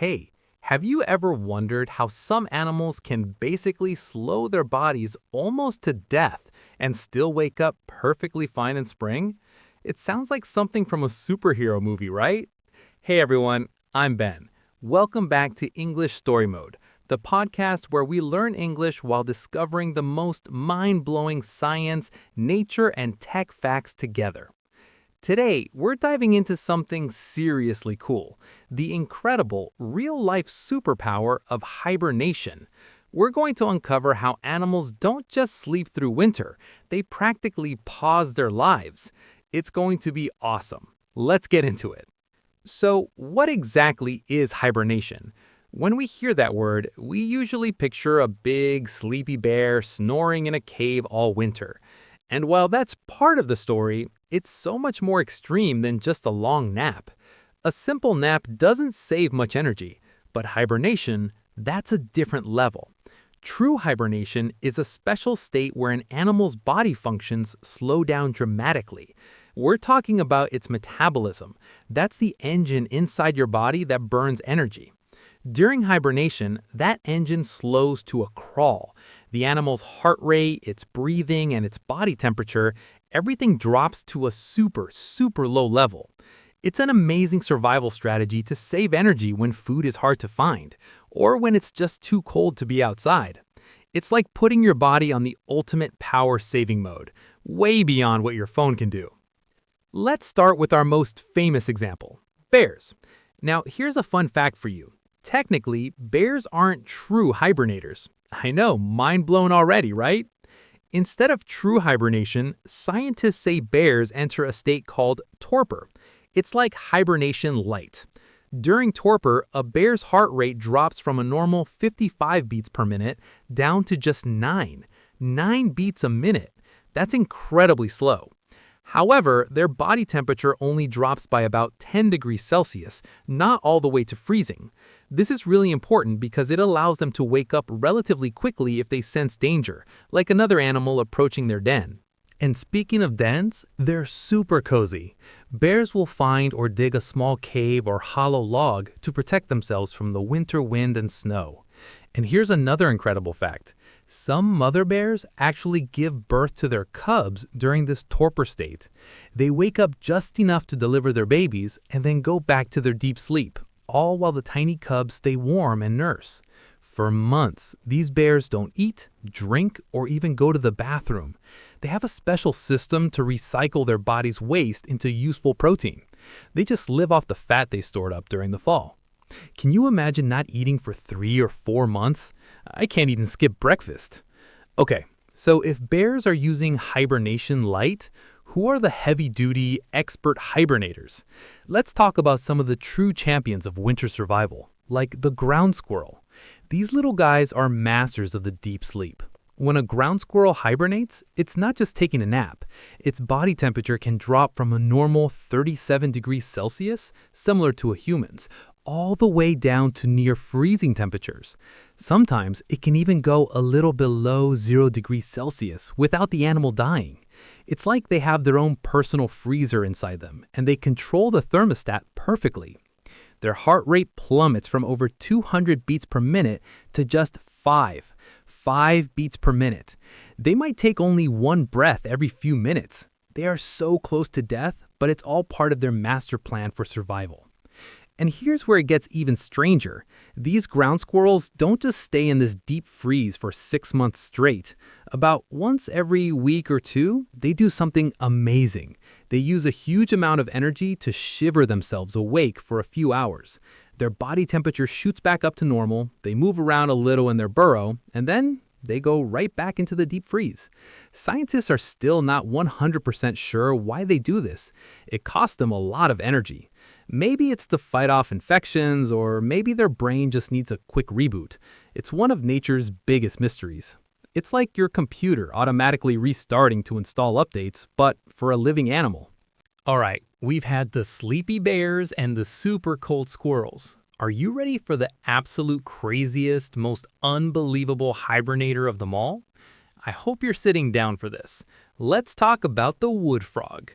Hey, have you ever wondered how some animals can basically slow their bodies almost to death and still wake up perfectly fine in spring? It sounds like something from a superhero movie, right? Hey everyone, I'm Ben. Welcome back to English Story Mode, the podcast where we learn English while discovering the most mind-blowing science, nature, and tech facts together. Today, we're diving into something seriously cool, the incredible real-life superpower of hibernation. We're going to uncover how animals don't just sleep through winter, they practically pause their lives. It's going to be awesome. Let's get into it. So, what exactly is hibernation? When we hear that word, we usually picture a big, sleepy bear snoring in a cave all winter. And while that's part of the story, it's so much more extreme than just a long nap. A simple nap doesn't save much energy, but hibernation, that's a different level. True hibernation is a special state where an animal's body functions slow down dramatically. We're talking about its metabolism. That's the engine inside your body that burns energy. During hibernation, that engine slows to a crawl. The animal's heart rate, its breathing, and its body temperature, everything drops to a super low level. It's an amazing survival strategy to save energy when food is hard to find, or when it's just too cold to be outside. It's like putting your body on the ultimate power-saving mode, way beyond what your phone can do. Let's start with our most famous example, bears. Now, here's a fun fact for you. Technically, bears aren't true hibernators. I know, mind blown already, right? Instead of true hibernation, scientists say bears enter a state called torpor. It's like hibernation light. During torpor, a bear's heart rate drops from a normal 55 beats per minute down to just 9 beats a minute. That's incredibly slow. However, their body temperature only drops by about 10 degrees Celsius, not all the way to freezing. This is really important because it allows them to wake up relatively quickly if they sense danger, like another animal approaching their den. And speaking of dens, they're super cozy. Bears will find or dig a small cave or hollow log to protect themselves from the winter wind and snow. And here's another incredible fact. Some mother bears actually give birth to their cubs during this torpor state. They wake up just enough to deliver their babies and then go back to their deep sleep, all while the tiny cubs stay warm and nurse. For months, these bears don't eat, drink, or even go to the bathroom. They have a special system to recycle their body's waste into useful protein. They just live off the fat they stored up during the fall. Can you imagine not eating for 3 or 4 months? I can't even skip breakfast. Okay, so if bears are using hibernation light, who are the heavy-duty, expert hibernators? Let's talk about some of the true champions of winter survival, like the ground squirrel. These little guys are masters of the deep sleep. When a ground squirrel hibernates, it's not just taking a nap. Its body temperature can drop from a normal 37 degrees Celsius, similar to a human's, all the way down to near freezing temperatures. Sometimes it can even go a little below 0 degrees Celsius without the animal dying. It's like they have their own personal freezer inside them, and they control the thermostat perfectly. Their heart rate plummets from over 200 beats per minute to just 5 beats per minute. They might take only one breath every few minutes. They are so close to death, but it's all part of their master plan for survival. And here's where it gets even stranger. These ground squirrels don't just stay in this deep freeze for 6 months straight. About once every week or two, they do something amazing. They use a huge amount of energy to shiver themselves awake for a few hours. Their body temperature shoots back up to normal, they move around a little in their burrow, and then they go right back into the deep freeze. Scientists are still not 100% sure why they do this. It costs them a lot of energy. Maybe it's to fight off infections, or maybe their brain just needs a quick reboot. It's one of nature's biggest mysteries. It's like your computer automatically restarting to install updates, but for a living animal. All right, we've had the sleepy bears and the super cold squirrels. Are you ready for the absolute craziest, most unbelievable hibernator of them all? I hope you're sitting down for this. Let's talk about the wood frog.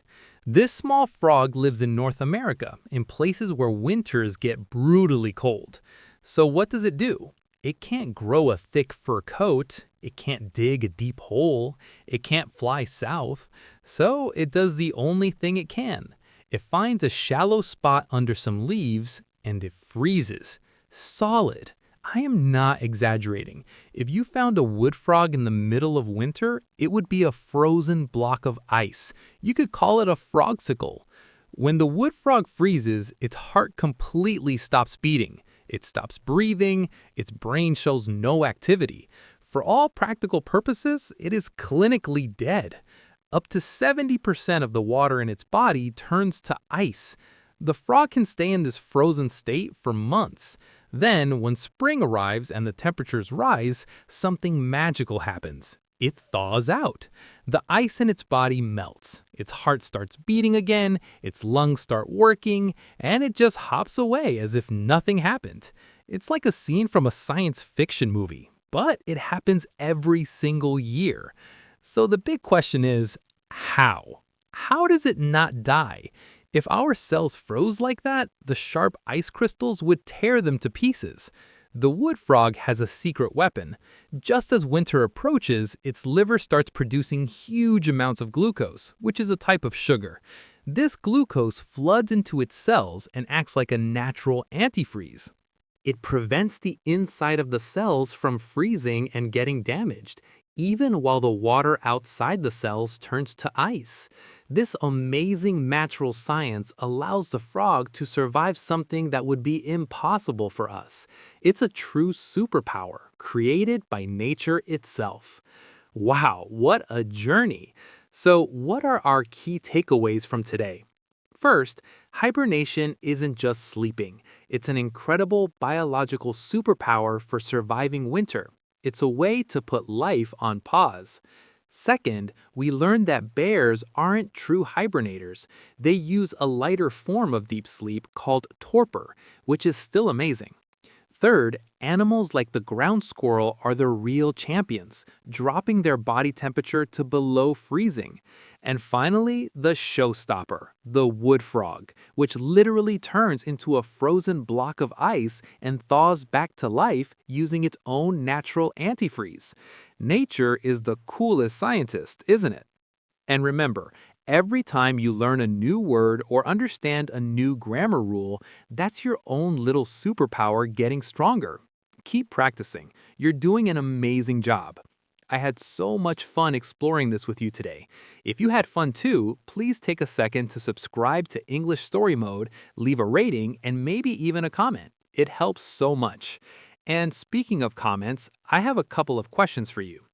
This small frog lives in North America, in places where winters get brutally cold. So what does it do? It can't grow a thick fur coat, it can't dig a deep hole, it can't fly south, so it does the only thing it can. It finds a shallow spot under some leaves and it freezes. Solid. I am not exaggerating. If you found a wood frog in the middle of winter, it would be a frozen block of ice. You could call it a frogsicle. When the wood frog freezes, its heart completely stops beating. It stops breathing, its brain shows no activity. For all practical purposes, it is clinically dead. Up to 70% of the water in its body turns to ice. The frog can stay in this frozen state for months. Then, when spring arrives and the temperatures rise, something magical happens. It thaws out. The ice in its body melts. Its heart starts beating again, its lungs start working, and it just hops away as if nothing happened. It's like a scene from a science fiction movie, but it happens every single year. So the big question is, how? How does it not die? If our cells froze like that, the sharp ice crystals would tear them to pieces. The wood frog has a secret weapon. Just as winter approaches, its liver starts producing huge amounts of glucose, which is a type of sugar. This glucose floods into its cells and acts like a natural antifreeze. It prevents the inside of the cells from freezing and getting damaged, even while the water outside the cells turns to ice. This amazing natural science allows the frog to survive something that would be impossible for us. It's a true superpower created by nature itself. Wow, what a journey! So, what are our key takeaways from today? First, hibernation isn't just sleeping. It's an incredible biological superpower for surviving winter. It's a way to put life on pause. Second, we learned that bears aren't true hibernators. They use a lighter form of deep sleep called torpor, which is still amazing. Third, animals like the ground squirrel are the real champions, dropping their body temperature to below freezing. And finally, the showstopper, the wood frog, which literally turns into a frozen block of ice and thaws back to life using its own natural antifreeze. Nature is the coolest scientist, isn't it? And remember, every time you learn a new word or understand a new grammar rule, that's your own little superpower getting stronger. Keep practicing. You're doing an amazing job. I had so much fun exploring this with you today. If you had fun too, please take a second to subscribe to English Story Mode, leave a rating, and maybe even a comment. It helps so much. And speaking of comments, I have a couple of questions for you.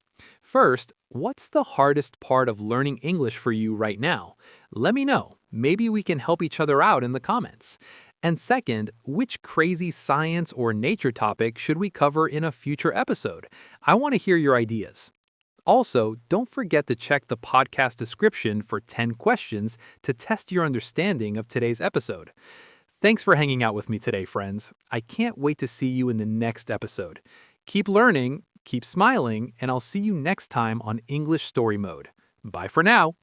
First, what's the hardest part of learning English for you right now? Let me know. Maybe we can help each other out in the comments. And second, which crazy science or nature topic should we cover in a future episode? I want to hear your ideas. Also, don't forget to check the podcast description for 10 questions to test your understanding of today's episode. Thanks for hanging out with me today, friends. I can't wait to see you in the next episode. Keep learning, keep smiling, and I'll see you next time on English Story Mode. Bye for now.